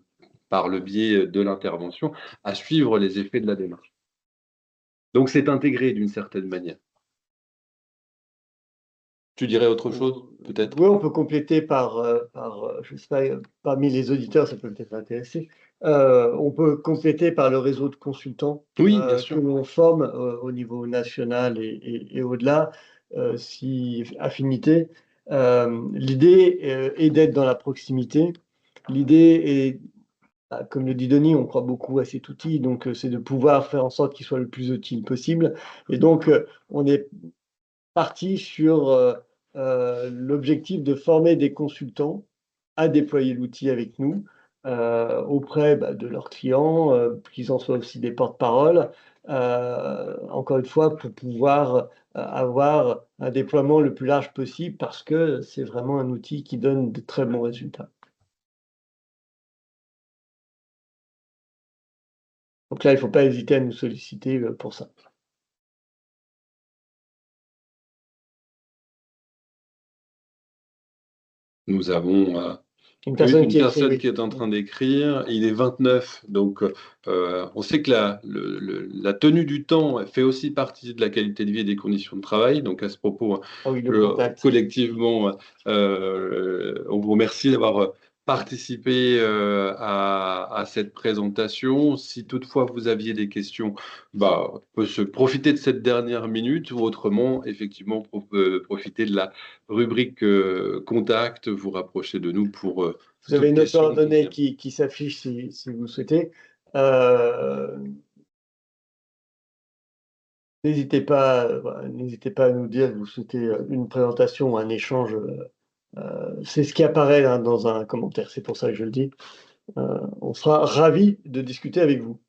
par le biais de l'intervention à suivre les effets de la démarche. Donc c'est intégré d'une certaine manière. Tu dirais autre chose, peut-être? Oui, on peut compléter je sais pas, parmi les auditeurs, ça peut peut-être intéresser. On peut compléter par le réseau de consultants Oui, bien sûr. que l'on forme au niveau national et au-delà, si affinité. L'idée est d'être dans la proximité. L'idée est, comme le dit Denis, on croit beaucoup à cet outil, donc c'est de pouvoir faire en sorte qu'il soit le plus utile possible. Et donc, on est parti sur l'objectif de former des consultants à déployer l'outil avec nous auprès de leurs clients, qu'ils en soient aussi des porte-parole, encore une fois, pour pouvoir avoir un déploiement le plus large possible parce que c'est vraiment un outil qui donne de très bons résultats. Donc là, il ne faut pas hésiter à nous solliciter pour ça. Nous avons Une personne une qui personne écrit, qui est en train d'écrire. Il est 29, donc on sait que la tenue du temps fait aussi partie de la qualité de vie et des conditions de travail. Donc à ce propos, Ah oui, le contact. collectivement, on vous remercie d'avoir participé à cette présentation. Si toutefois vous aviez des questions, bah, on peut se profiter de cette dernière minute ou autrement, effectivement, profiter de la rubrique contact, vous rapprocher de nous pour Vous avez toute nos question coordonnées qui qui s'affichent si vous souhaitez. Euh, N'hésitez pas, voilà, n'hésitez pas à nous dire que vous souhaitez une présentation ou un échange. C'est ce qui apparaît dans un commentaire, c'est pour ça que je le dis. On sera ravis de discuter avec vous.